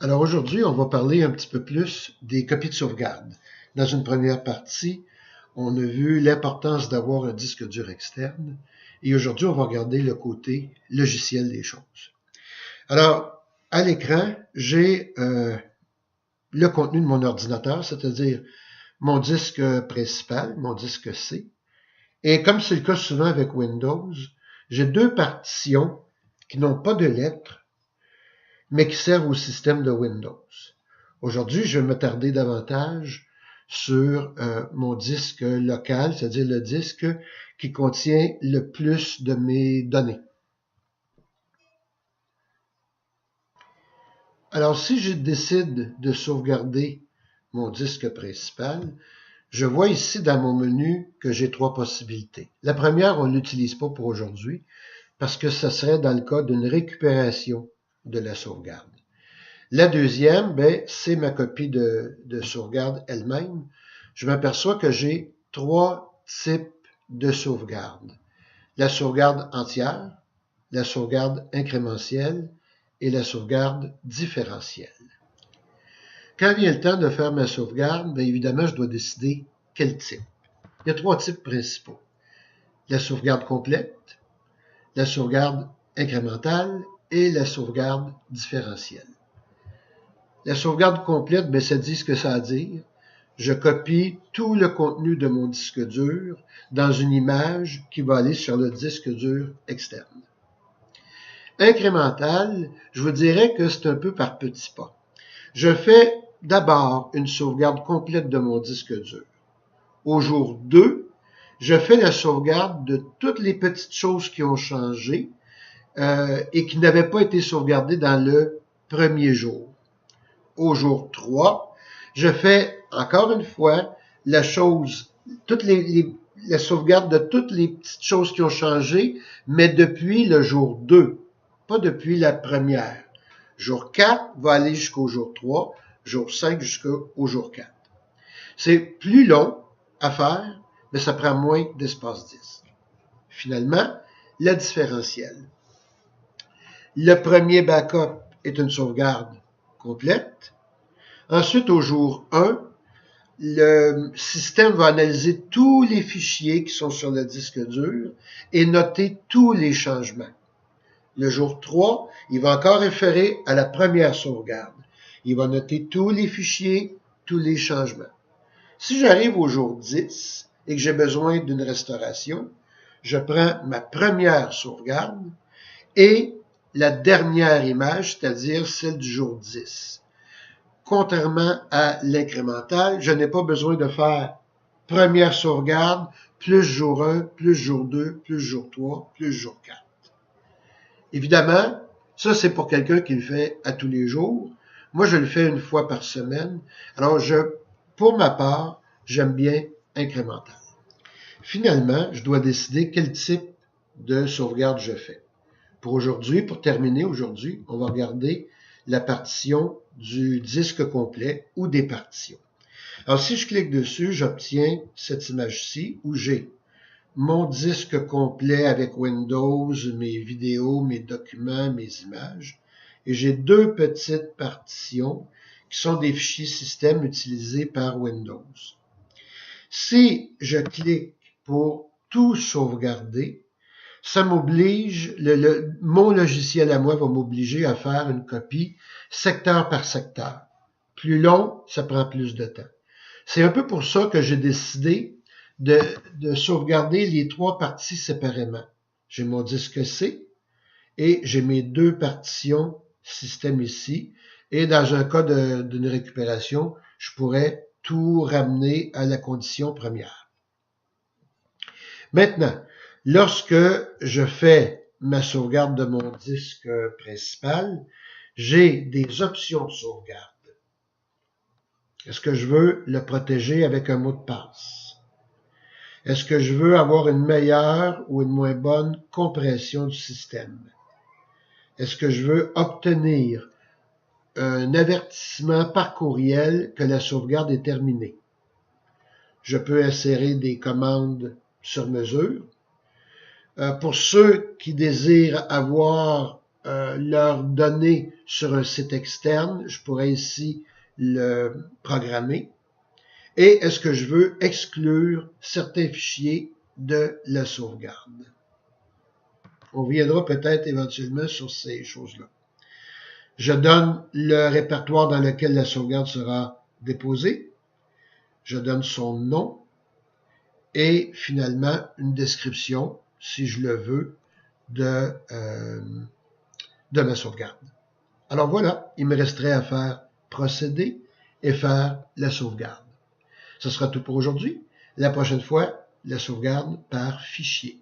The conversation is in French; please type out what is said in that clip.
Alors aujourd'hui, on va parler un petit peu plus des copies de sauvegarde. Dans une première partie, on a vu l'importance d'avoir un disque dur externe et aujourd'hui, on va regarder le côté logiciel des choses. Alors, à l'écran, j'ai le contenu de mon ordinateur, c'est-à-dire mon disque principal, mon disque C. Et comme c'est le cas souvent avec Windows, j'ai deux partitions qui n'ont pas de lettres, mais qui servent au système de Windows. Aujourd'hui, je vais m'attarder davantage sur mon disque local, c'est-à-dire le disque qui contient le plus de mes données. Alors, si je décide de sauvegarder mon disque principal, je vois ici dans mon menu que j'ai trois possibilités. La première, on ne l'utilise pas pour aujourd'hui parce que ce serait dans le cas d'une récupération de la sauvegarde. La deuxième, c'est ma copie de sauvegarde elle-même. Je m'aperçois que j'ai trois types de sauvegarde. La sauvegarde entière, la sauvegarde incrémentielle et la sauvegarde différentielle. Quand vient le temps de faire ma sauvegarde, évidemment, je dois décider quel type. Il y a trois types principaux. La sauvegarde complète, la sauvegarde incrémentale et la sauvegarde différentielle. La sauvegarde complète, ça dit ce que ça a à dire. Je copie tout le contenu de mon disque dur dans une image qui va aller sur le disque dur externe. Incrémentale, je vous dirais que c'est un peu par petits pas. Je fais d'abord une sauvegarde complète de mon disque dur. Au jour 2, je fais la sauvegarde de toutes les petites choses qui ont changé et qui n'avaient pas été sauvegardées dans le premier jour. Au jour 3, je fais encore une fois la sauvegarde de toutes les petites choses qui ont changé, mais depuis le jour 2, pas depuis la première. Jour 4 va aller jusqu'au jour 3, jour 5 jusqu'au jour 4. C'est plus long à faire, mais ça prend moins d'espace disque. Finalement, la différentielle. Le premier backup est une sauvegarde complète. Ensuite, au jour 1, le système va analyser tous les fichiers qui sont sur le disque dur et noter tous les changements. Le jour 3, il va encore référer à la première sauvegarde. Il va noter tous les fichiers, tous les changements. Si j'arrive au jour 10 et que j'ai besoin d'une restauration, je prends ma première sauvegarde et la dernière image, c'est-à-dire celle du jour 10. Contrairement à l'incrémental, je n'ai pas besoin de faire première sauvegarde, plus jour 1, plus jour 2, plus jour 3, plus jour 4. Évidemment, ça c'est pour quelqu'un qui le fait à tous les jours. Moi, je le fais une fois par semaine. Alors, pour ma part, j'aime bien incrémental. Finalement, je dois décider quel type de sauvegarde je fais. Pour aujourd'hui, pour terminer aujourd'hui, on va regarder la partition du disque complet ou des partitions. Alors, si je clique dessus, j'obtiens cette image-ci où j'ai mon disque complet avec Windows, mes vidéos, mes documents, mes images. Et j'ai deux petites partitions qui sont des fichiers système utilisés par Windows. Si je clique pour tout sauvegarder, ça m'oblige, mon logiciel à moi va m'obliger à faire une copie secteur par secteur. Plus long, ça prend plus de temps. C'est un peu pour ça que j'ai décidé de sauvegarder les trois parties séparément. J'ai mon disque C et j'ai mes deux partitions système ici. Et dans un cas d'une récupération, je pourrais tout ramener à la condition première. Maintenant, lorsque je fais ma sauvegarde de mon disque principal, j'ai des options de sauvegarde. Est-ce que je veux le protéger avec un mot de passe? Est-ce que je veux avoir une meilleure ou une moins bonne compression du système? Est-ce que je veux obtenir un avertissement par courriel que la sauvegarde est terminée? Je peux insérer des commandes sur mesure. Pour ceux qui désirent avoir leur donner sur un site externe. Je pourrais ici le programmer. Et est-ce que je veux exclure certains fichiers de la sauvegarde? On reviendra peut-être éventuellement sur ces choses-là. Je donne le répertoire dans lequel la sauvegarde sera déposée. Je donne son nom. Et finalement, une description, si je le veux, de ma sauvegarde. Alors voilà, il me resterait à faire procéder et faire la sauvegarde. Ce sera tout pour aujourd'hui. La prochaine fois, la sauvegarde par fichier.